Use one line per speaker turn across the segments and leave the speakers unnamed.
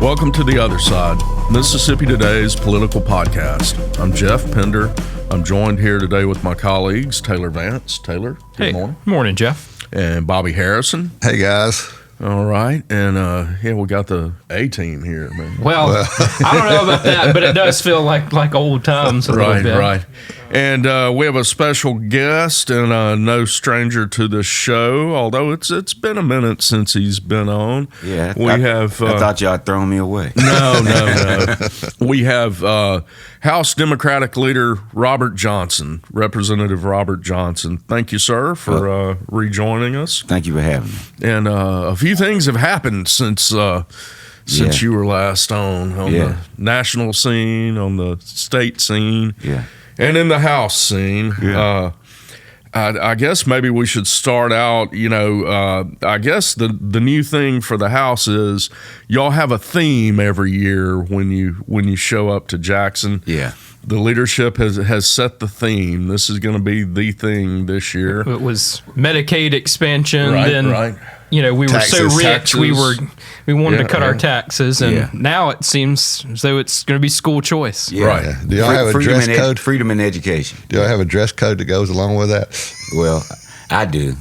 Welcome to The Other Side, Mississippi Today's political podcast. I'm Jeff Pender. I'm joined here today with my colleagues, Taylor Vance. Taylor, good morning.
Morning, Jeff.
And Bobby Harrison.
Hey, guys.
All right. And, we got the A-team here, man.
Well, I don't know about that, but it does feel like old times a little bit.
Right. And we have a special guest and no stranger to the show, although it's been a minute since he's been on.
Yeah,
I
thought y'all had thrown me away.
No. We have House Democratic Leader Robert Johnson, Representative Robert Johnson. Thank you, sir, for rejoining us.
Thank you for having me.
And a few things have happened since you were last on the national scene, on the state scene.
Yeah.
And in the House scene, I guess maybe we should start out, I guess the new thing for the House is y'all have a theme every year when you show up to Jackson.
Yeah.
The leadership has set the theme. This is going to be the thing this year.
It was Medicaid expansion.
Right.
We were so rich,
taxes.
we wanted to cut our taxes, and
Yeah.
now it seems as though it's going to be school choice.
Yeah.
Right.
Do y'all have a dress code?
Freedom in education.
Do y'all have a dress code that goes along with that?
Well, I do.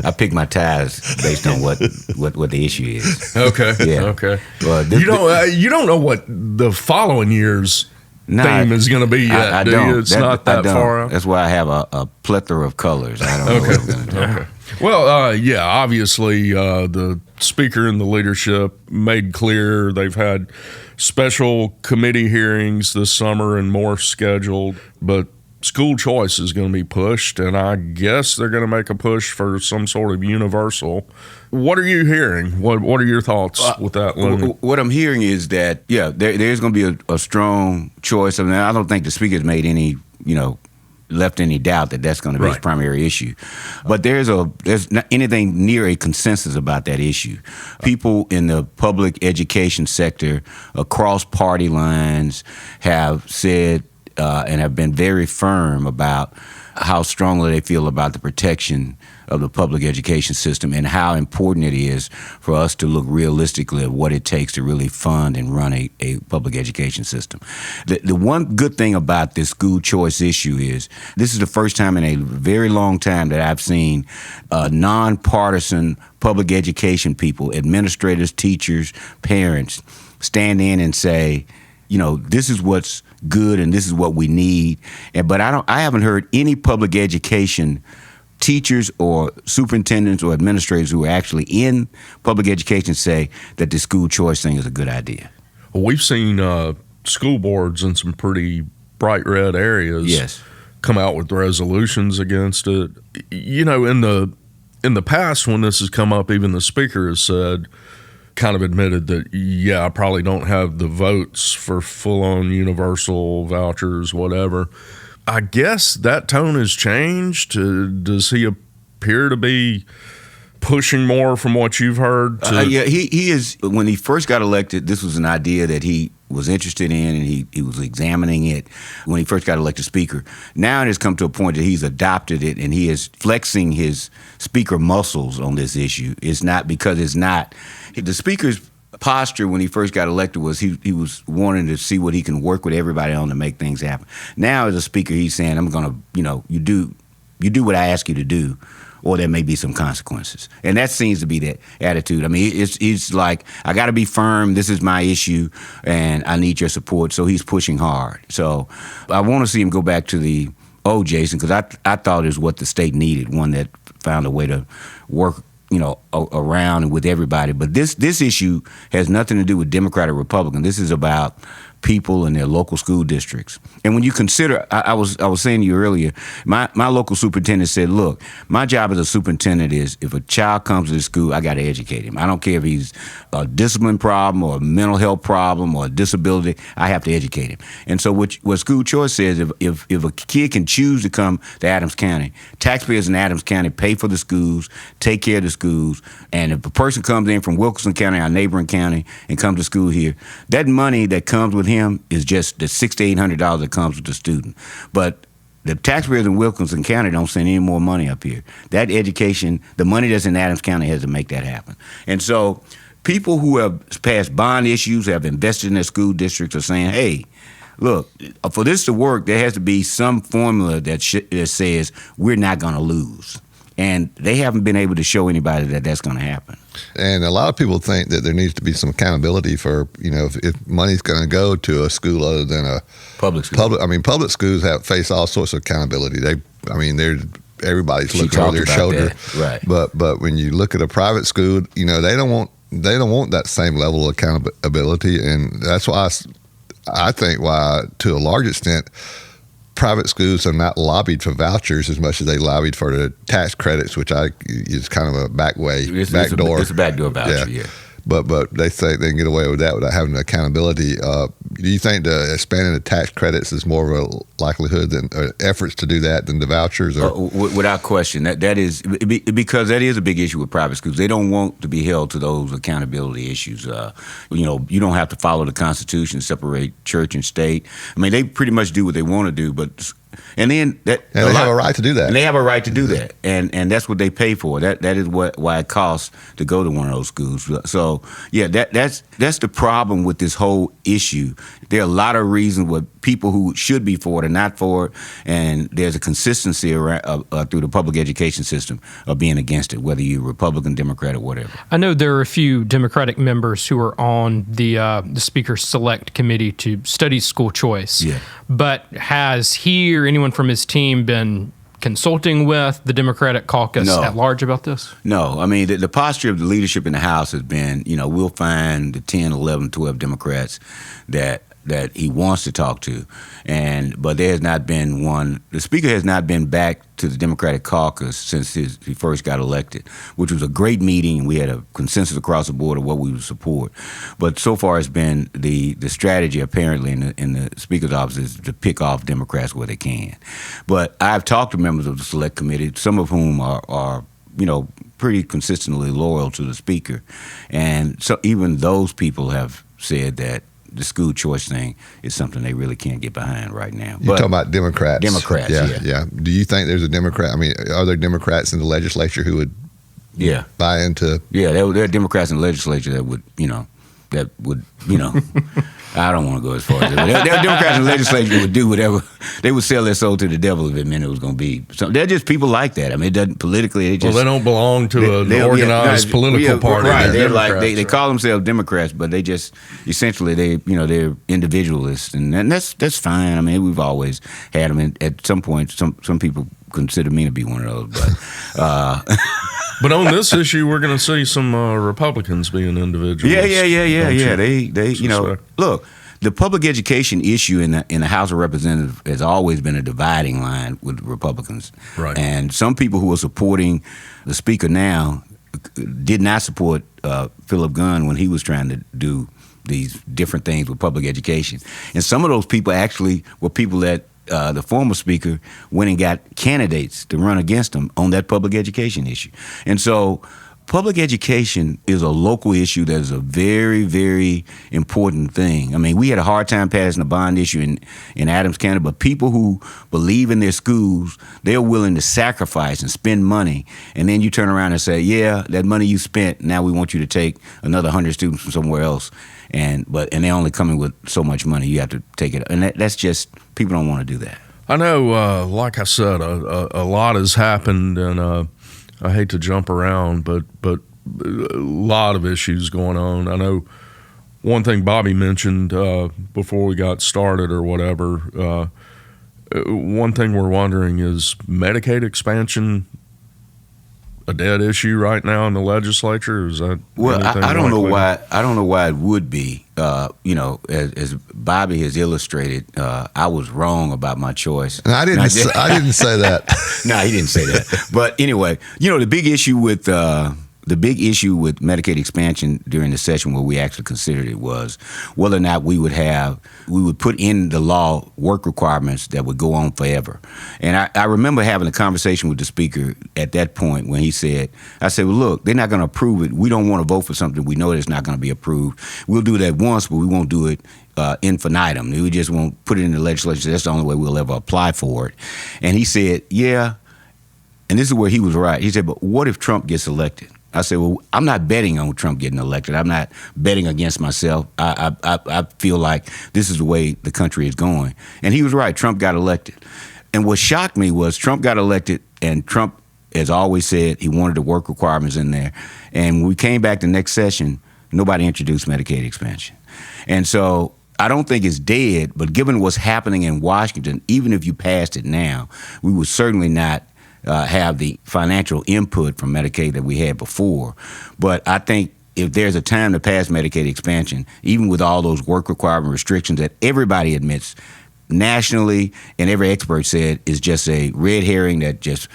I pick my ties based on what the issue is.
Okay.
Yeah.
Okay.
Well,
You don't know what the following year's theme is going to be yet,
I
do
don't.
you? It's not that far out.
That's why I have a plethora of colors. I don't know what I'm going to do.
Okay. Well, obviously the speaker and the leadership made clear they've had special committee hearings this summer and more scheduled, but school choice is going to be pushed, and I guess they're going to make a push for some sort of universal. What are you hearing? What are your thoughts with that, Looney?
What I'm hearing is that, there's going to be a strong choice. I mean, I don't think the speaker's made any, left any doubt that that's going to be his primary issue. But there's not anything near a consensus about that issue. People in the public education sector across party lines have said and have been very firm about how strongly they feel about the protection of the public education system and how important it is for us to look realistically at what it takes to really fund and run a public education system. The one good thing about this school choice issue is this is the first time in a very long time that I've seen nonpartisan public education people, administrators, teachers, parents, stand in and say, this is what's good and this is what we need. But I haven't heard any public education teachers or superintendents or administrators who are actually in public education say that the school choice thing is a good idea.
Well, we've seen school boards in some pretty bright red areas come out with resolutions against it. In the past when this has come up, even the speaker has said, kind of admitted that, I probably don't have the votes for full-on universal vouchers, whatever. I guess that tone has changed. Does he appear to be pushing more from what you've heard?
He is. When he first got elected, this was an idea that he was interested in, and he was examining it when he first got elected speaker. Now it has come to a point that he's adopted it, and he is flexing his speaker muscles on this issue. It's not because the speaker's posture when he first got elected was he was wanting to see what he can work with everybody on to make things happen. Now as a speaker, he's saying, I'm going to, you do what I ask you to do, or there may be some consequences. And that seems to be the attitude. I mean, it's like, I got to be firm. This is my issue, and I need your support. So he's pushing hard. So I want to see him go back to the old Jason, because I thought it was what the state needed, one that found a way to work around and with everybody. But this issue has nothing to do with Democrat or Republican. This is about people in their local school districts. And when you consider, I was saying to you earlier, my local superintendent said, look, my job as a superintendent is if a child comes to the school, I got to educate him. I don't care if he's a discipline problem or a mental health problem or a disability, I have to educate him. And so what school choice says, if a kid can choose to come to Adams County, taxpayers in Adams County pay for the schools, take care of the schools, and if a person comes in from Wilkinson County, our neighboring county, and comes to school here, that money that comes with him is just the $600 to $800 that comes with the student. But the taxpayers in Wilkinson County don't send any more money up here. That education, the money that's in Adams County has to make that happen. And so people who have passed bond issues, have invested in their school districts, are saying, hey, look, for this to work, there has to be some formula that says we're not going to lose. And they haven't been able to show anybody that that's going to happen.
And a lot of people think that there needs to be some accountability for, if money's going to go to a school other than a
public school.
Public schools face all sorts of accountability. Everybody's looking over their shoulder.
Right.
But when you look at a private school, they don't want that same level of accountability, and that's why I think why, to a large extent, private schools have not lobbied for vouchers as much as they lobbied for the tax credits, which is kind of a backdoor.
It's a backdoor voucher, yeah.
But they say they can get away with that without having accountability. Do you think the expanding the tax credits is more of a likelihood than efforts to do that than the vouchers?
Without question, that is because that is a big issue with private schools. They don't want to be held to those accountability issues. You don't have to follow the Constitution, separate church and state. I mean, they pretty much do what they want to do, but. And then they
have a right to do that.
And they have a right to do that, and that's what they pay for. That is why it costs to go to one of those schools. So yeah, that's the problem with this whole issue. There are a lot of reasons why people who should be for it are not for it, and there's a consistency around, through the public education system of being against it, whether you're Republican, Democrat, or whatever.
I know there are a few Democratic members who are on the Speaker's Select Committee to study school choice.
Yeah.
But has he or anyone from his team been consulting with the Democratic caucus at large about this?
No. I mean, the posture of the leadership in the House has been, we'll find the 10, 11, 12 Democrats that he wants to talk to, but there has not been one. The Speaker has not been back to the Democratic caucus since he first got elected, which was a great meeting. We had a consensus across the board of what we would support. But so far, it's been the strategy apparently in the Speaker's office is to pick off Democrats where they can. But I've talked to members of the Select Committee, some of whom are pretty consistently loyal to the Speaker, and so even those people have said that the school choice thing is something they really can't get behind right now.
You're talking about Democrats.
Democrats, yeah.
Do you think there's a Democrat? I mean, are there Democrats in the legislature who would buy into?
Yeah, there are Democrats in the legislature that would, I don't want to go as far as that. There are Democrats in the legislature who would do whatever. They would sell their soul to the devil if it meant it was going to be. So they're just people like that. I mean, it doesn't politically.
They don't belong to an organized political party.
Right. They call themselves Democrats, but they just essentially they're individualists, and that's fine. I mean, we've always had them. And at some point, some people consider me to be one of those, but.
But on this issue, we're going to see some Republicans being individuals.
Yeah. They look, the public education issue in the House of Representatives has always been a dividing line with Republicans.
Right.
And some people who are supporting the Speaker now did not support Philip Gunn when he was trying to do these different things with public education. And some of those people actually were people that the former Speaker went and got candidates to run against him on that public education issue. And so public education is a local issue that is a very, very important thing. I mean, we had a hard time passing a bond issue in Adams County, but people who believe in their schools, they're willing to sacrifice and spend money. And then you turn around and say, yeah, that money you spent, now we want you to take another 100 students from somewhere else. And they're only coming with so much money. You have to take it. And that's just, people don't want to do that.
I know, like I said, a lot has happened, and I hate to jump around, but a lot of issues going on. I know one thing Bobby mentioned before we got started or whatever, one thing we're wondering is Medicaid expansion a dead issue right now in the legislature? Is that
I don't know why. I don't know why it would be. As Bobby has illustrated, I was wrong about my choice.
And I didn't say that.
No, he didn't say that. But anyway, the big issue with Medicaid expansion during the session where we actually considered it was whether or not we would put in the law work requirements that would go on forever. And I remember having a conversation with the Speaker at that point when he said, I said, well, look, they're not going to approve it. We don't want to vote for something we know that's not going to be approved. We'll do that once, but we won't do it infinitum. We just won't put it in the legislature. That's the only way we'll ever apply for it. And he said, yeah, and this is where he was right. He said, but what if Trump gets elected? I said, well, I'm not betting on Trump getting elected. I'm not betting against myself. I feel like this is the way the country is going. And he was right. Trump got elected. And what shocked me was Trump got elected, and Trump has always said he wanted the work requirements in there. And when we came back the next session, nobody introduced Medicaid expansion. And so I don't think it's dead, but given what's happening in Washington, even if you passed it now, we would certainly not have the financial input from Medicaid that we had before. But I think if there's a time to pass Medicaid expansion, even with all those work requirement restrictions that everybody admits nationally and every expert said is just a red herring that just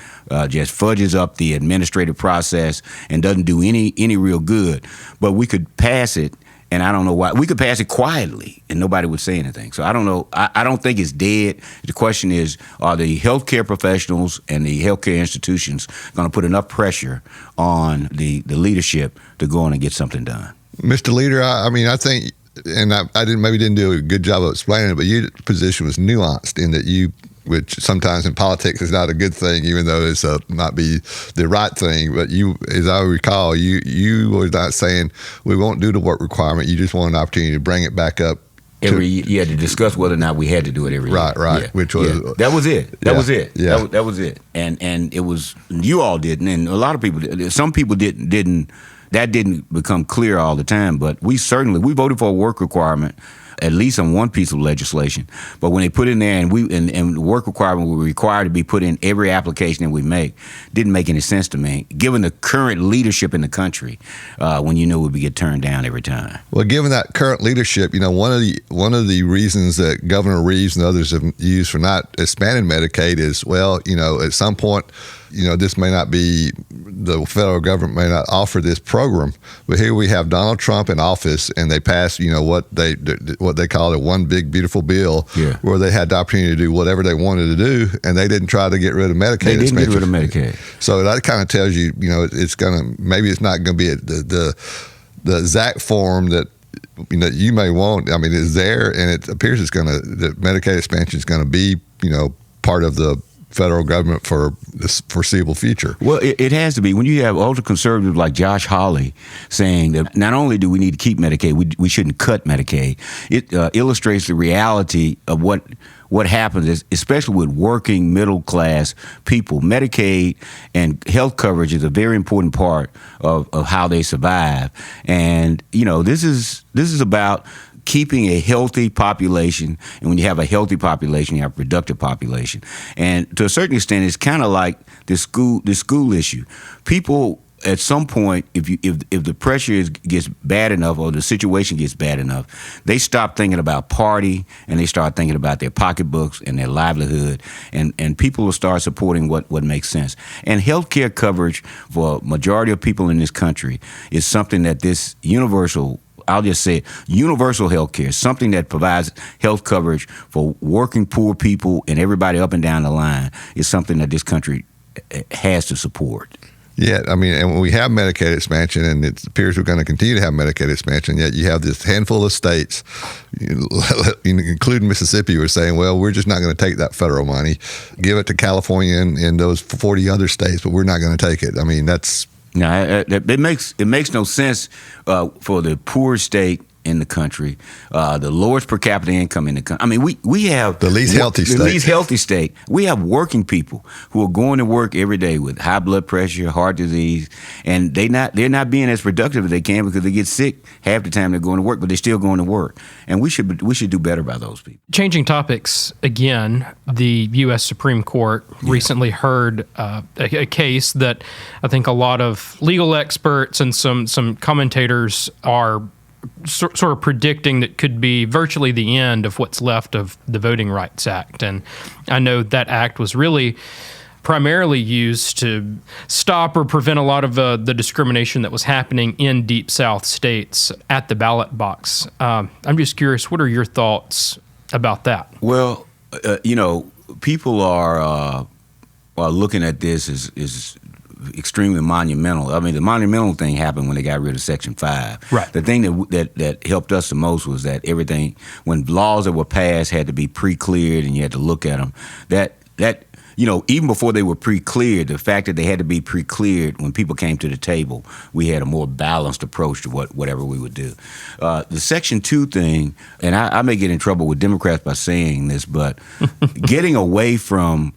fudges up the administrative process and doesn't do any real good. But we could pass it. And I don't know why. We could pass it quietly and nobody would say anything. So I don't know. I don't think it's dead. The question is, are the healthcare professionals and the healthcare institutions going to put enough pressure on the leadership to go on and get something done?
Mr. Leader, I mean, I think, and I didn't do a good job of explaining it, but your position was nuanced in that which sometimes in politics is not a good thing, even though it's might be the right thing. But you, as I recall, you were not saying we won't do the work requirement. You just want an opportunity to bring it back up.
To discuss whether or not we had to do it every year.
Right. Yeah. Which was
that was it. That was it.
Yeah.
That was it. And it was, you all didn't, and a lot of people, some people didn't. That didn't become clear all the time. But we voted for a work requirement, at least on one piece of legislation. But when they put in there and the work requirement were required to be put in every application that we make, didn't make any sense to me, given the current leadership in the country, when you knew we would get turned down every time.
Well, given that current leadership, one of the reasons that Governor Reeves and others have used for not expanding Medicaid is, well, at some point, this may not be, the federal government may not offer this program, but here we have Donald Trump in office, and they passed, what they call it, one big beautiful bill, where they had the opportunity to do whatever they wanted to do, and they didn't try to get rid of Medicaid.
They didn't get rid of Medicaid.
So that kind of tells you, maybe it's not going to be the exact form that you may want. I mean, it's there, and it appears the Medicaid expansion is going to be, part of the federal government for the foreseeable future.
Well, it has to be. When you have ultra-conservatives like Josh Hawley saying that not only do we need to keep Medicaid, we shouldn't cut Medicaid, it illustrates the reality of what happens, especially with working middle-class people. Medicaid and health coverage is a very important part of how they survive. And, this is about keeping a healthy population, and when you have a healthy population, you have a productive population. And to a certain extent, it's kind of like this school issue. People, at some point, if the pressure gets bad enough or the situation gets bad enough, they stop thinking about party and they start thinking about their pocketbooks and their livelihood, and people will start supporting what makes sense. And health care coverage for a majority of people in this country is something that this universal health care, something that provides health coverage for working poor people and everybody up and down the line, is something that this country has to support.
Yeah, I mean, and when we have Medicaid expansion, and it appears we're going to continue to have Medicaid expansion, yet you have this handful of states, including Mississippi, who are saying, well, we're just not going to take that federal money, give it to California and those 40 other states, but we're not going to take it. I mean, that's...
No, it makes no sense for the poor state in the country, the lowest per capita income in the country. I mean, we have
the least healthy state.
The least healthy state. We have working people who are going to work every day with high blood pressure, heart disease, and they're not being as productive as they can because they get sick half the time they're going to work, but they're still going to work. And we should do better by those people.
Changing topics again, the U.S. Supreme Court recently heard a case that I think a lot of legal experts and some commentators are sort of predicting that could be virtually the end of what's left of the Voting Rights Act. And I know that act was really primarily used to stop or prevent a lot of the discrimination that was happening in Deep South states at the ballot box. I'm just curious, what are your thoughts about that?
Well, people are looking at this as extremely monumental. I mean, the monumental thing happened when they got rid of Section 5.
Right.
The thing that helped us the most was that everything, when laws that were passed had to be pre-cleared and you had to look at them, that even before they were pre-cleared, the fact that they had to be pre-cleared when people came to the table, we had a more balanced approach to whatever we would do. The Section 2 thing, and I may get in trouble with Democrats by saying this, but getting away from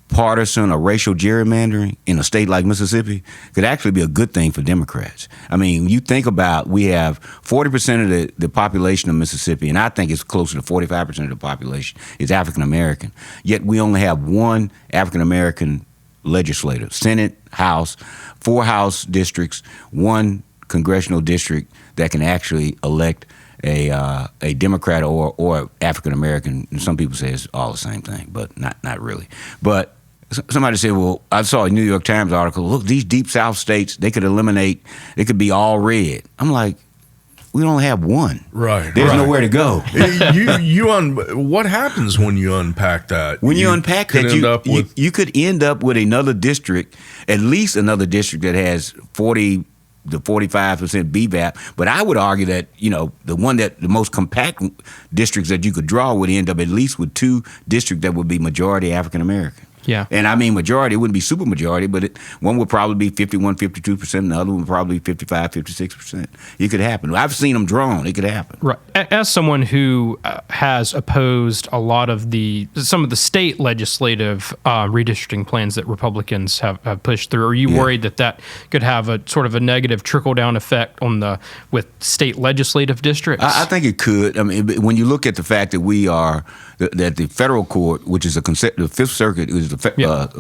partisan or racial gerrymandering in a state like Mississippi could actually be a good thing for Democrats. I mean, you think about, we have 40% of the population of Mississippi, and I think it's closer to 45% of the population is African American. Yet we only have one African American legislator, Senate, House, 4 House districts, 1 congressional district that can actually elect a Democrat or African American. Some people say it's all the same thing, but not really. But somebody said, well, I saw a New York Times article, look, these deep South states, they could be all red. I'm like, we only have one.
Right.
There's nowhere to go.
What happens when you unpack that?
When you unpack that, you could end up with another district, at least another district that has 40 to 45% BVAP. But I would argue that, the most compact districts that you could draw would end up at least with 2 districts that would be majority African American.
Yeah.
And I mean majority, it wouldn't be super majority, but one would probably be 51, 52%, and the other one would probably be 55, 56%. It could happen. I've seen them drawn. It could happen.
Right. As someone who has opposed some of the state legislative redistricting plans that Republicans have pushed through, are you worried that could have a sort of a negative trickle-down effect with state legislative districts?
I think it could. I mean, when you look at the fact that that the federal court, which is the Fifth Circuit, is a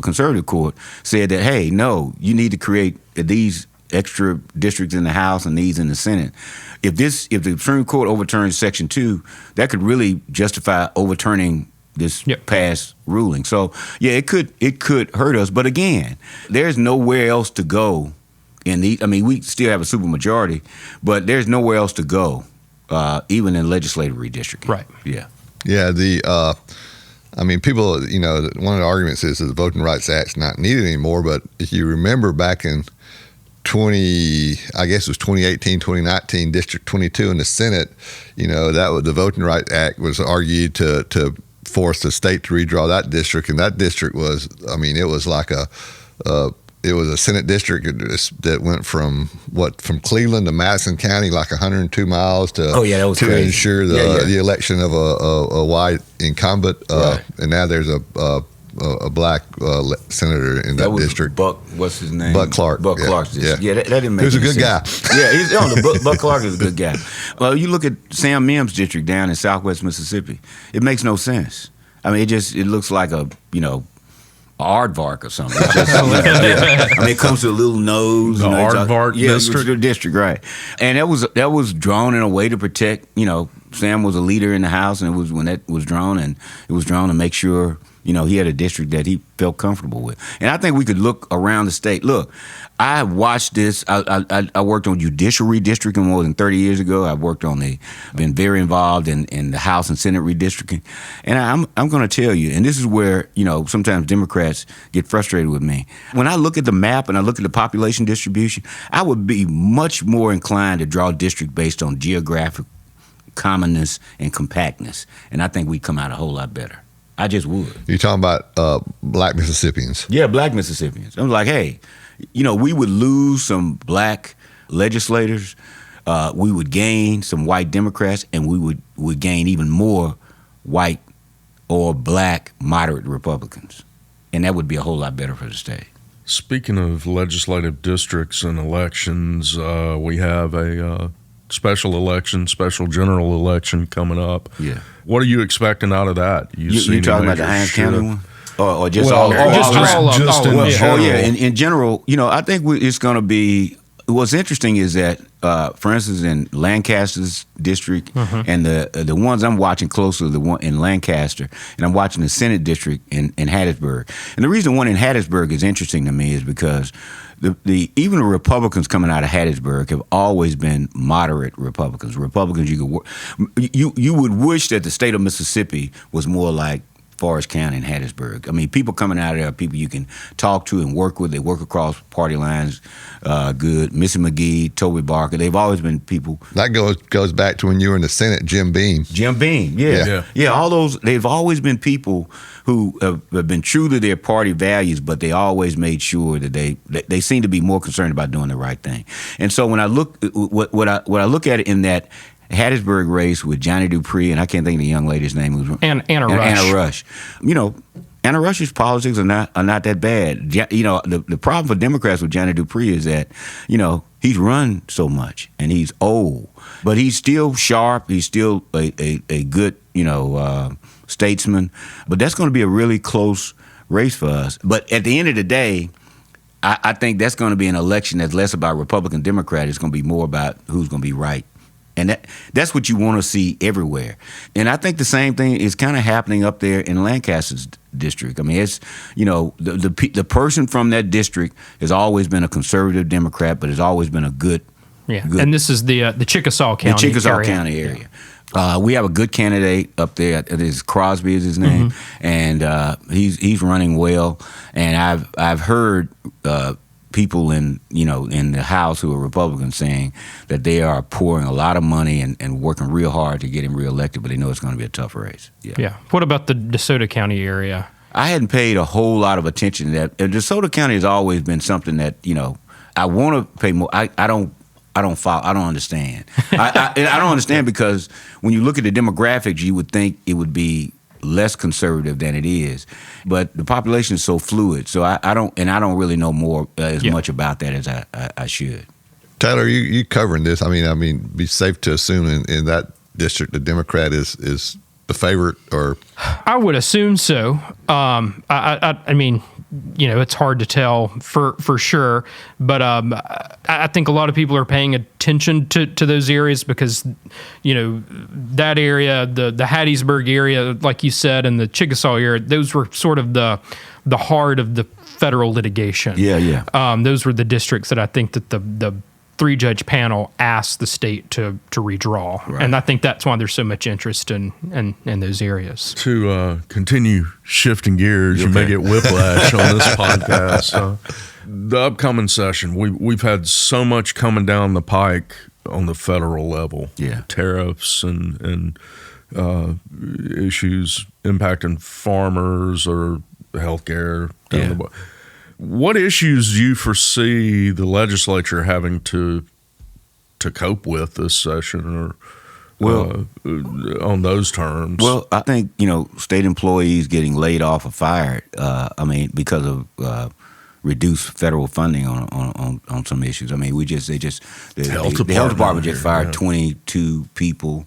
conservative court, said that, hey, no, you need to create these extra districts in the House and these in the Senate. If the Supreme Court overturns Section 2, that could really justify overturning this past ruling. So, yeah, it could hurt us. But again, there's nowhere else to go we still have a supermajority, but there's nowhere else to go, even in legislative redistricting.
Right.
Yeah.
Yeah, people, one of the arguments is that the Voting Rights Act's not needed anymore, but if you remember back in 2018, 2019, District 22 in the Senate, the Voting Rights Act was argued to force the state to redraw that district, and that district was, it was like it was a Senate district that went from Cleveland to Madison County, like 102 miles to
crazy.
Ensure the election of a white incumbent.
Right.
And now there's a black senator in that district.
What's his name?
Buck Clark.
Buck Clark's district. Yeah, that didn't make
sense. He was a good
sense.
guy.
Buck Clark is a good guy. Well, you look at Sam Mims' district down in Southwest Mississippi. It makes no sense. It looks like a aardvark or something. It's just, it comes to a little nose.
The aardvark district?
District, right. And that was drawn in a way to protect, Sam was a leader in the House, and it was when that was drawn, and it was drawn to make sure, he had a district that he felt comfortable with. And I think we could look around the state. Look, I have watched this. I worked on judicial redistricting more than 30 years ago. I've been very involved in the House and Senate redistricting. And I'm going to tell you, and this is where, sometimes Democrats get frustrated with me. When I look at the map and I look at the population distribution, I would be much more inclined to draw district based on geographic commonness and compactness. And I think we'd come out a whole lot better. I just would.
You're talking about black Mississippians.
Yeah, black Mississippians. I'm like, hey, we would lose some black legislators. We would gain some white Democrats, and we would gain even more white or black moderate Republicans. And that would be a whole lot better for the state.
Speaking of legislative districts and elections, we have a special general election coming up.
Yeah.
What are you expecting out of that?
You talking about the Hinds County one? Or just
all?
Just
in general.
In general, I think it's going to be. What's interesting is that, for instance, in Lancaster's district, and the ones I'm watching closely, the one in Lancaster, and I'm watching the Senate district in Hattiesburg. And the reason one in Hattiesburg is interesting to me is because even the Republicans coming out of Hattiesburg have always been moderate Republicans. Republicans you would wish that the state of Mississippi was more like Forest County and Hattiesburg. I mean, people coming out of there are people you can talk to and work with. They work across party lines good. Missy McGee, Toby Barker, they've always been people.
That goes back to when you were in the Senate, Jim Beam.
Yeah, all those, they've always been people who have been true to their party values, but they always made sure that they seem to be more concerned about doing the right thing. And so when I look, what I look at it in that Hattiesburg race with Johnny Dupree, and I can't think of the young lady's name.
Anna Rush.
Anna Rush. You know, Anna Rush's politics are not that bad. You know, the problem for Democrats with Johnny Dupree is that, you know, he's run so much and he's old, but he's still sharp. He's still a good, you know, statesman. But that's going to be a really close race for us. But at the end of the day, I think that's going to be an election that's less about Republican, Democrat. It's going to be more about who's going to be right. And that's what you want to see everywhere. And I think the same thing is kind of happening up there in Lancaster's district. I mean, it's, you know, the person from that district has always been a conservative Democrat, but has always been a good.
Yeah, and this is the Chickasaw County area.
The Chickasaw County area. We have a good candidate up there. It is Crosby is his name, and he's running well. And I've heard people in the House who are Republicans saying that they are pouring a lot of money and working real hard to get him reelected, but they know it's going to be a tough race. Yeah.
What about the DeSoto County area?
I hadn't paid a whole lot of attention to that. DeSoto County has always been something that, you know, I want to pay more. I don't follow. I don't understand. I don't understand because when you look at the demographics, you would think it would be less conservative than it is, but the population is so fluid. So I don't really know more as much about that as I should.
Tyler, you covering this? I mean, be safe to assume in that district the Democrat is the favorite, or
I would assume so. I mean, you know, it's hard to tell for sure, but I think a lot of people are paying attention to those areas because, you know, that area, the Hattiesburg area, like you said, and the Chickasaw area, those were sort of the heart of the federal litigation.
Yeah.
Those were the districts that I think that the 3-judge panel asked the state to redraw. Right. And I think that's why there's so much interest in those areas.
To continue shifting gears, you may get whiplash on this podcast. The upcoming session, we've had so much coming down the pike on the federal level.
Yeah.
Tariffs and issues impacting farmers or healthcare. What issues do you foresee the legislature having to cope with this session, or on those terms?
Well, I think, you know, state employees getting laid off or fired. Because of reduced federal funding on some issues. I mean, the health department just fired 22 people.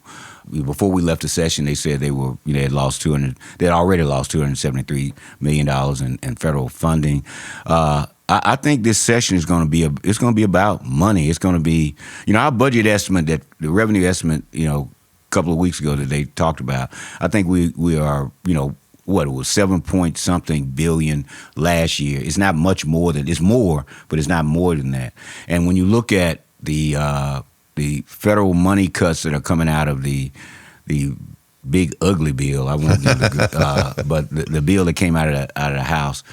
Before we left the session, they said they had already lost $273 million in federal funding. I think this session is going to be about money. It's going to be, you know, our budget estimate, that the revenue estimate, you know, a couple of weeks ago that they talked about. I think we are, you know, what it was 7-point-something billion last year. It's not much more than, it's more, but it's not more than that. And when you look at the federal money cuts that are coming out of the big ugly bill, I won't give but the bill that came out of the House,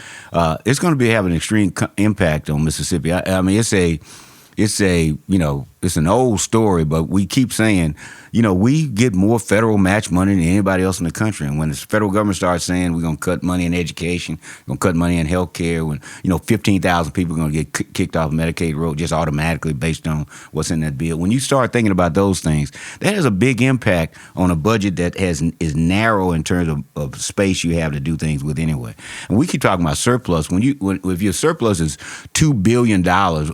it's going to be having an extreme impact on Mississippi. I mean, it's you know, it's an old story, but we keep saying, you know, we get more federal match money than anybody else in the country. And when the federal government starts saying we're going to cut money in education, we're going to cut money in health care, when, you know, 15,000 people are going to get kicked off Medicaid road just automatically based on what's in that bill. When you start thinking about those things, that has a big impact on a budget that is narrow in terms of space you have to do things with anyway. And we keep talking about surplus. If your surplus is $2 billion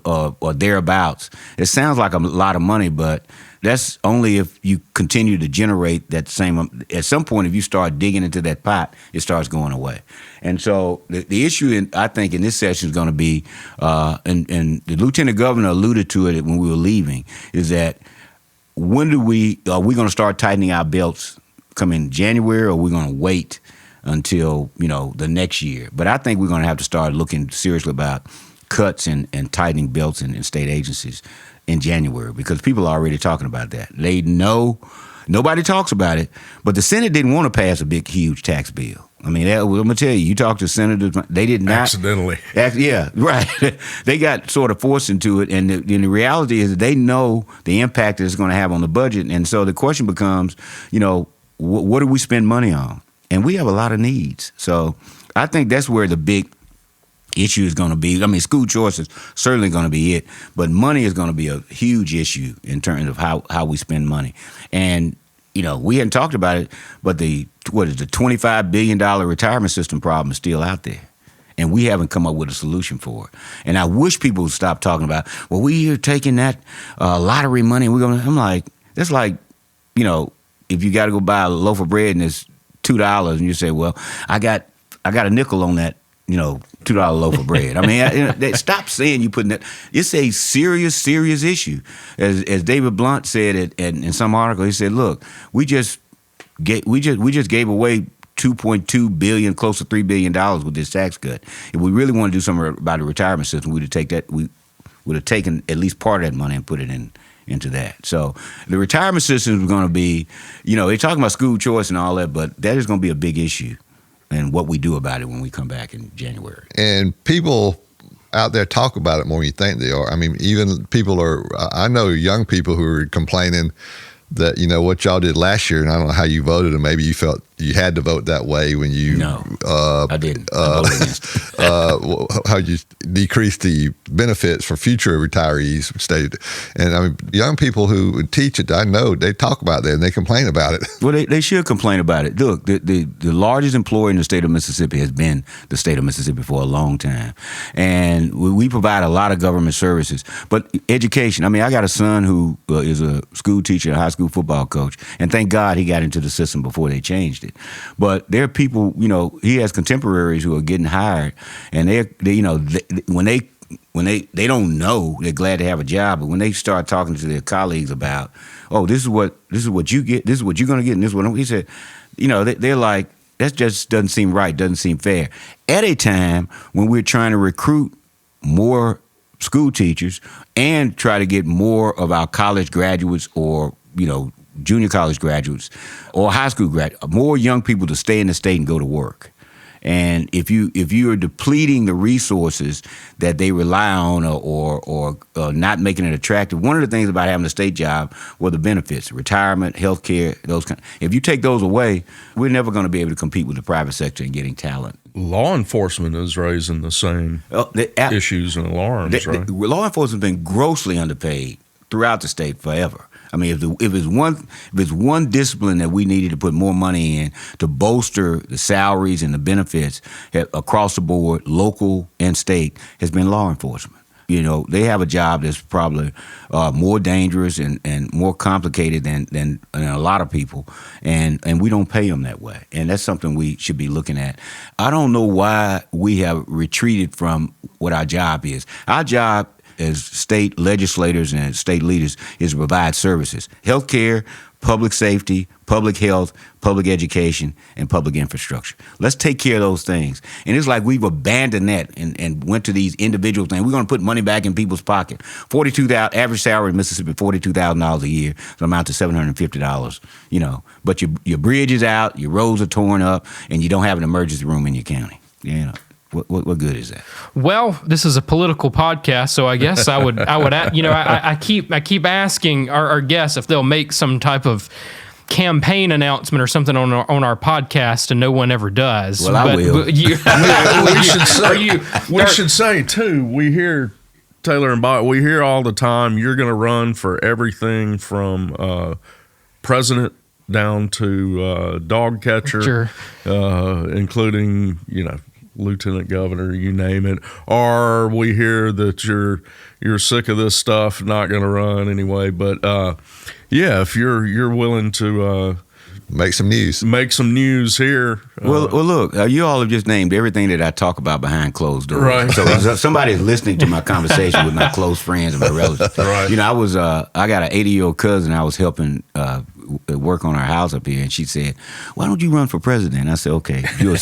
or thereabouts, it sounds like a lot of money, but that's only if you continue to generate that same. At some point, if you start digging into that pot, it starts going away. And so the issue, I think, in this session is going to be, and the lieutenant governor alluded to it when we were leaving, is that when are we going to start tightening our belts coming January, or are we going to wait until, you know, the next year? But I think we're going to have to start looking seriously about cuts and tightening belts in state agencies in January, because people are already talking about that. They know, nobody talks about it, but the Senate didn't want to pass a big, huge tax bill. I mean, I'm going to tell you, you talk to senators, they did not.
Accidentally.
Yeah, right. They got sort of forced into it. And the reality is that they know the impact that it's going to have on the budget. And so the question becomes, what do we spend money on? And we have a lot of needs. So I think that's where the big issue is going to be. I mean, school choice is certainly going to be it. But money is going to be a huge issue in terms of how we spend money. And we hadn't talked about it, but the $25 billion retirement system problem is still out there. And we haven't come up with a solution for it. And I wish people would stop talking about, well, we are taking that lottery money and we're going to, I'm like, that's like, if you got to go buy a loaf of bread and it's $2 and you say, well, I got a nickel on that, $2 loaf of bread. I mean, stop saying you putting that. It's a serious issue. As David Blunt said in some article, he said, "Look, we just gave away $2.2 billion, close to $3 billion with this tax cut. If we really want to do something about the retirement system, we would have taken at least part of that money and put it into that. So the retirement system is going to be, they're talking about school choice and all that, but that is going to be a big issue. And what we do about it when we come back in January.
And people out there talk about it more than you think they are. I mean, even I know young people who are complaining that, what y'all did last year, and I don't know how you voted, and maybe you felt you had to vote that way when you...
No, I didn't. I voted against it.
How you decreased the benefits for future retirees. And I mean, young people who teach it, I know, they talk about that and they complain about it.
Well, they should complain about it. Look, the largest employer in the state of Mississippi has been the state of Mississippi for a long time. And we provide a lot of government services. But education, I mean, I got a son who is a school teacher, a high school football coach, and thank God he got into the system before they changed it. But there are people, he has contemporaries who are getting hired, and when they don't know, they're glad to have a job. But when they start talking to their colleagues about, oh, this is what you get, this is what you're going to get, and this is what he said, they're like, that just doesn't seem right, doesn't seem fair. At a time when we're trying to recruit more school teachers and try to get more of our college graduates or junior college graduates or high school graduates, more young people to stay in the state and go to work. And if you are depleting the resources that they rely on or not making it attractive, one of the things about having a state job were the benefits, retirement, health care, those kind. If you take those away, we're never going to be able to compete with the private sector in getting talent.
Law enforcement is raising the same issues and alarms, right?
Law enforcement has been grossly underpaid throughout the state forever. I mean, if it's one discipline that we needed to put more money in to bolster the salaries and the benefits across the board, local and state, has been law enforcement. They have a job that's probably more dangerous and more complicated than a lot of people, and we don't pay them that way. And that's something we should be looking at. I don't know why we have retreated from what our job is. Our job as state legislators and state leaders is to provide services, health care, public safety, public health, public education, and public infrastructure. Let's take care of those things. And it's like we've abandoned that and went to these individual things. We're going to put money back in people's pocket. Average salary in Mississippi, $42,000 a year, so amount to $750, But your bridge is out, your roads are torn up, and you don't have an emergency room in your county. What good is that?
Well, this is a political podcast, so I guess I would, I keep asking our guests if they'll make some type of campaign announcement or something on our podcast, and no one ever does.
Well, I will.
We should say too. We hear Taylor and Bob. We hear all the time. You're going to run for everything from president down to dog catcher,
sure.
Including lieutenant governor, you name it. Or we hear that you're sick of this stuff, not going to run anyway. But if you're willing to
make some news
here.
Well, look, you all have just named everything that I talk about behind closed doors.
Right.
So somebody's listening to my conversation with my close friends and my relatives.
Right.
I got an 80-year-old cousin I was helping work on our house up here, and she said, "Why don't you run for president?" I said, "Okay, you're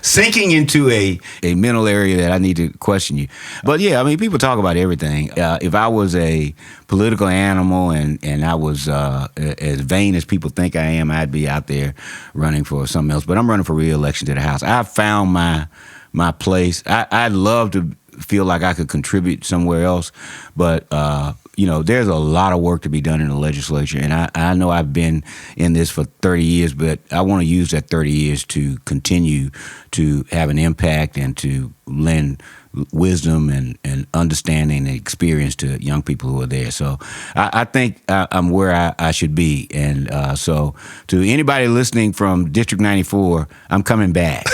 sinking into a mental area that I need to question you." But yeah, I mean, people talk about everything. If I was a political animal and I was as vain as people think I am, I'd be out there running for something else. But I'm running for re-election to the House. I found my place. I'd love to feel like I could contribute somewhere else, but there's a lot of work to be done in the legislature, and I know I've been in this for 30 years, but I want to use that 30 years to continue to have an impact and to lend wisdom and understanding and experience to young people who are there. So I think I'm where I should be. And so to anybody listening from District 94, I'm coming back.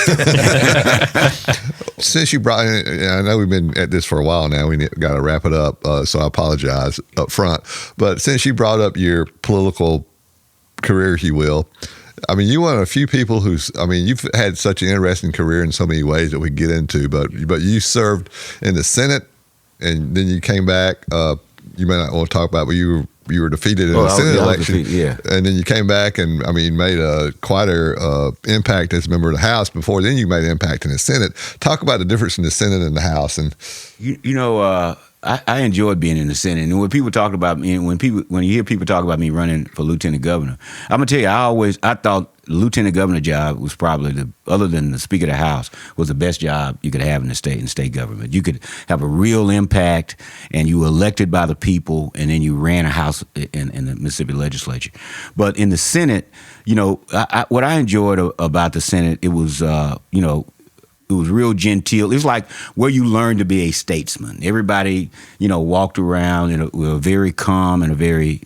Since you brought in, I know we've been at this for a while now. We got to wrap it up, so I apologize up front. But since you brought up your political career, if you will, I mean, you're one of a few people you've had such an interesting career in so many ways that we get into, but you served in the Senate, and then you came back. You may not want to talk about it, but you were defeated in the Senate election. And then you came back and, made quite a impact as a member of the House. Before then, you made an impact in the Senate. Talk about the difference in the Senate and the House. And
I enjoyed being in the Senate, and when people talk about me, when you hear people talk about me running for lieutenant governor, I'm gonna tell you, I thought the lieutenant governor job was probably other than the Speaker of the House, was the best job you could have in the state government. You could have a real impact, and you were elected by the people, and then you ran a House in the Mississippi legislature. But in the Senate, what I enjoyed about the Senate, it was it was real genteel. It was like where you learned to be a statesman. Everybody, walked around and were very calm and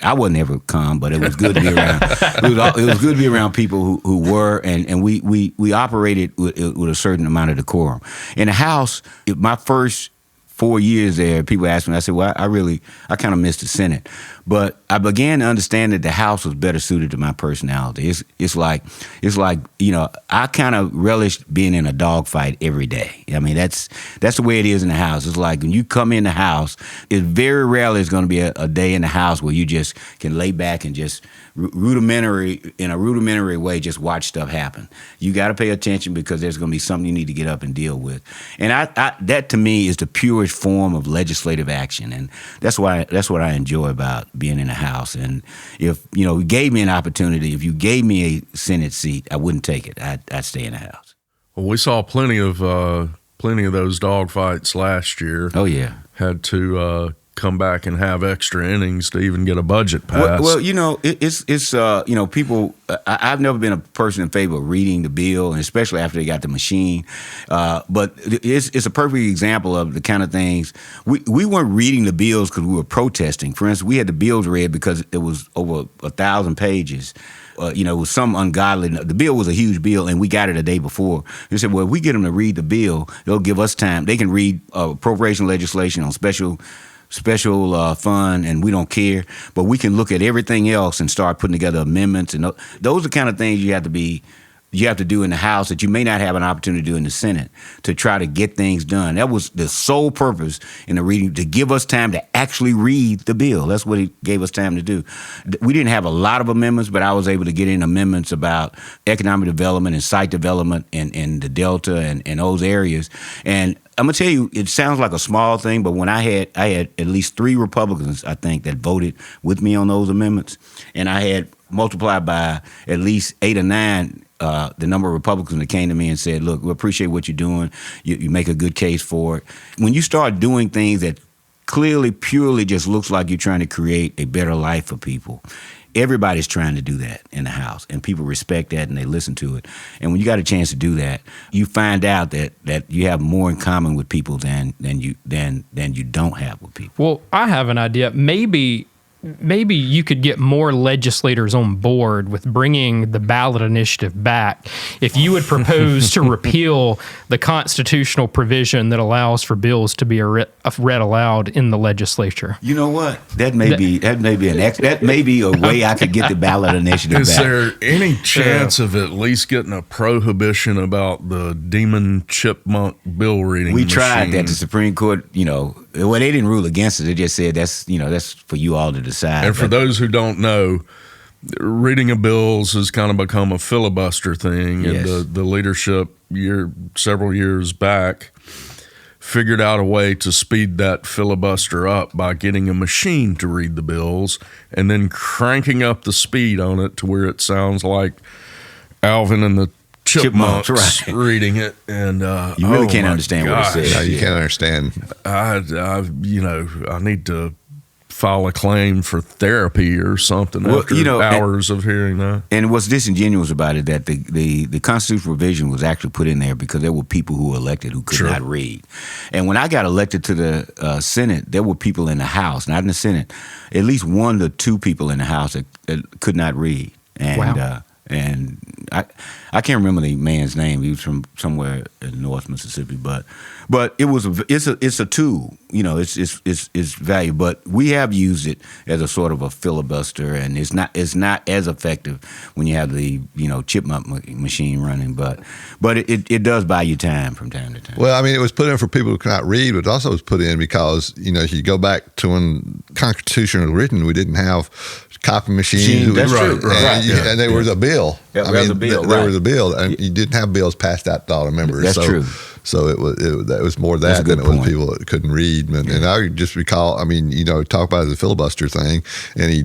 I wasn't ever calm, but it was good to be around. It was good to be around people who were, and we operated with a certain amount of decorum. In the House, my first 4 years there, people asked me, I said, well, I kind of missed the Senate. But I began to understand that the House was better suited to my personality. It's like I kind of relished being in a dogfight every day. I mean, that's the way it is in the House. It's like when you come in the House, it's very rarely it's going to be a day in the House where you just can lay back and just in a rudimentary way, just watch stuff happen. You got to pay attention because there's going to be something you need to get up and deal with. And that to me is the purest form of legislative action, and that's what I enjoy about being in the House. And if you gave me an opportunity, if you gave me a Senate seat, I wouldn't take it. I'd stay in the House.
Well, we saw plenty of those dogfights last year.
Oh yeah,
had to come back and have extra innings to even get a budget passed.
Well, it's people. I've never been a person in favor of reading the bill, and especially after they got the machine. But it's a perfect example of the kind of things we weren't reading the bills because we were protesting. For instance, we had the bills read because it was over 1,000 pages. It was some ungodly. The bill was a huge bill, and we got it a day before. They said, well, if we get them to read the bill, they'll give us time. They can read appropriation legislation on special fund, and we don't care. But we can look at everything else and start putting together amendments. And those are the kind of things you have to do in the House that you may not have an opportunity to do in the Senate to try to get things done. That was the sole purpose in the reading, to give us time to actually read the bill. That's what it gave us time to do. We didn't have a lot of amendments, but I was able to get in amendments about economic development and site development in the Delta and those areas. And I'm gonna tell you, it sounds like a small thing, but when I had at least 3 Republicans, I think, that voted with me on those amendments, and I had multiplied by at least 8 or 9 the number of Republicans that came to me and said, look, we appreciate what you're doing. You make a good case for it. When you start doing things that clearly, purely just looks like you're trying to create a better life for people, everybody's trying to do that in the House, and people respect that and they listen to it. And when you got a chance to do that, you find out that you have more in common with people than you don't have with people.
Well, I have an idea. Maybe you could get more legislators on board with bringing the ballot initiative back if you would propose to repeal the constitutional provision that allows for bills to be read aloud in the legislature.
You know what? That may be a way I could get the ballot initiative back.
Is there any chance of at least getting a prohibition about the demon chipmunk bill reading
We
machine?
tried that. The Supreme Court, well, they didn't rule against it. They just said that's for you all to decide.
And for those who don't know, reading of bills has kind of become a filibuster thing, and the leadership several years back figured out a way to speed that filibuster up by getting a machine to read the bills and then cranking up the speed on it to where it sounds like Alvin and the Chipmunks right. reading it. And
you really can't understand what it says.
No, you can't understand.
I need to file a claim for therapy or something after hours of hearing that.
And what's disingenuous about it, that the constitutional provision was actually put in there because there were people who were elected who could not read. And when I got elected to the Senate, there were people in the House, not in the Senate, at least 1 to 2 people in the House that could not read. And
wow.
And I can't remember the man's name. He was from somewhere in North Mississippi, but it's a tool. It's valuable. But we have used it as a sort of a filibuster, and it's not as effective when you have the chipmunk machine running. But it does buy you time from time to time.
Well, I mean, it was put in for people who cannot read, but it also was put in because if you go back to when the Constitution was written, we didn't have copy machines.
That's true.
And there was a bill.
Yeah, there was a bill.
There was a bill, and you didn't have bills passed out to all the members.
That's true.
So it was more that than it was people that couldn't read. And I just recall, talk about the filibuster thing, and he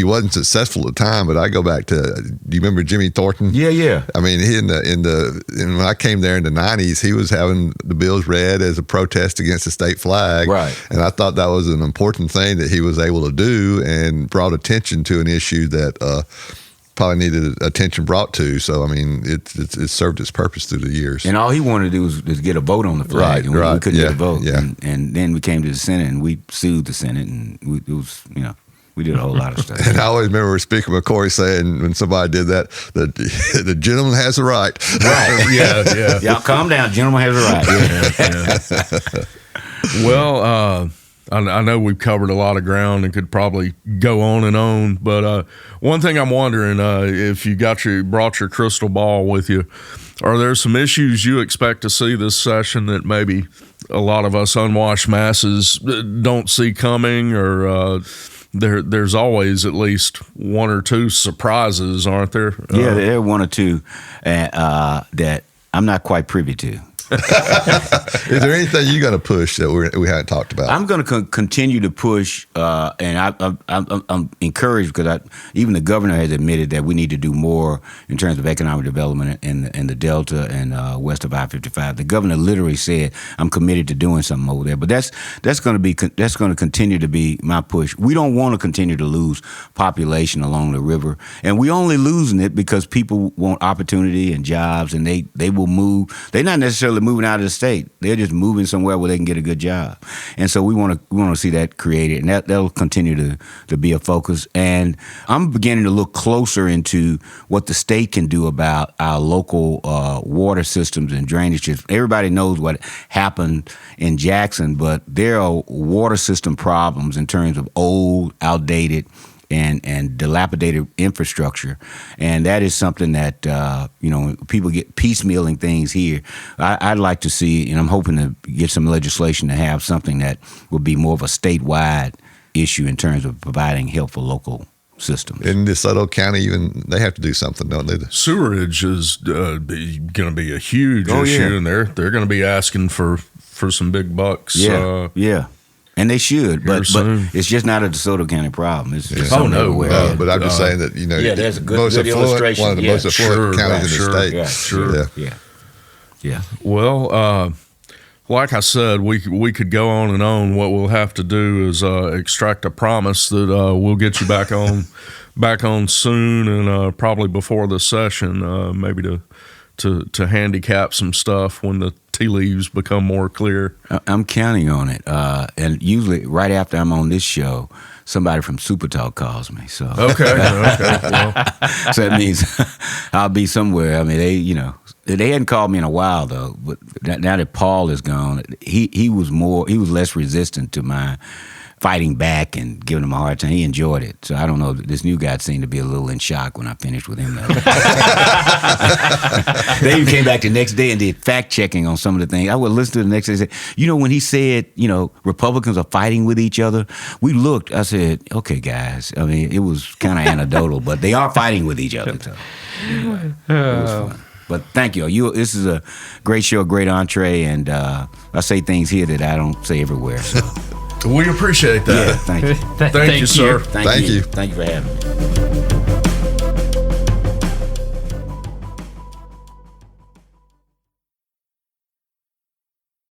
wasn't successful at the time. But I go back to, do you remember Jimmy Thornton?
Yeah.
I mean, when I came there in the 90s, he was having the bills read as a protest against the state flag.
Right.
And I thought that was an important thing that he was able to do and brought attention to an issue that probably needed attention brought to. So, I mean, it served its purpose through the years.
And all he wanted to do was get a vote on the flag.
Right,
and we couldn't get a vote.
Yeah.
And then we came to the Senate, and we sued the Senate, and we did a whole lot of stuff.
And I always remember Speaker McCoy saying when somebody did that, the gentleman has a right.
Right.
Yeah.
Y'all calm down. Gentleman has a right.
Yeah. Well, I know we've covered a lot of ground and could probably go on and on, but one thing I'm wondering, if you brought your crystal ball with you, are there some issues you expect to see this session that maybe a lot of us unwashed masses don't see coming, or there's always at least 1 or 2 surprises, aren't there?
Yeah, there are 1 or 2 that I'm not quite privy to.
Is there anything you're going to push that we haven't talked about?
I'm going to continue to push, and I'm encouraged because even the governor has admitted that we need to do more in terms of economic development in the Delta and west of I-55. The governor literally said, "I'm committed to doing something over there." But that's going to continue to be my push. We don't want to continue to lose population along the river, and we're only losing it because people want opportunity and jobs, and they will move. They're not necessarily moving out of the state. They're just moving somewhere where they can get a good job. And so we want to see that created, and that'll continue to be a focus. And I'm beginning to look closer into what the state can do about our local water systems and drainages. Everybody knows what happened in Jackson, but there are water system problems in terms of old, outdated, and dilapidated infrastructure. And that is something that, people get piecemealing things here. I'd like to see, and I'm hoping to get some legislation to have something that would be more of a statewide issue in terms of providing help for local systems.
In DeSoto County, even they have to do something, don't they?
Sewerage is going to be a huge issue, and they're going to be asking for some big bucks.
Yeah. And they should, but it's just not a DeSoto County problem. It's just
everywhere.
But I'm just saying that
there's a good illustration.
One of the most affluent counties in the state.
Yeah.
Well, like I said, we could go on and on. What we'll have to do is extract a promise that we'll get you back on soon, and probably before the session, maybe to handicap some stuff when the tea leaves become more clear.
I'm counting on it, and usually right after I'm on this show, somebody from Super Talk calls me. So
okay. Well.
So that means I'll be somewhere. I mean, they hadn't called me in a while though. But now that Paul is gone, he was less resistant to my fighting back and giving him a hard time. He enjoyed it. So I don't know. This new guy seemed to be a little in shock when I finished with him. They even came back the next day and did fact checking on some of the things. I would listen to the next day and say, when he said, Republicans are fighting with each other, we looked, I said, okay, guys. I mean, it was kind of anecdotal, but they are fighting with each other. So, anyway, it was fun. But thank you. This is a great show, great entree, and I say things here that I don't say everywhere. So.
We appreciate that.
Yeah, thank you.
Thank you, sir.
Thank you.
Thank you for having me.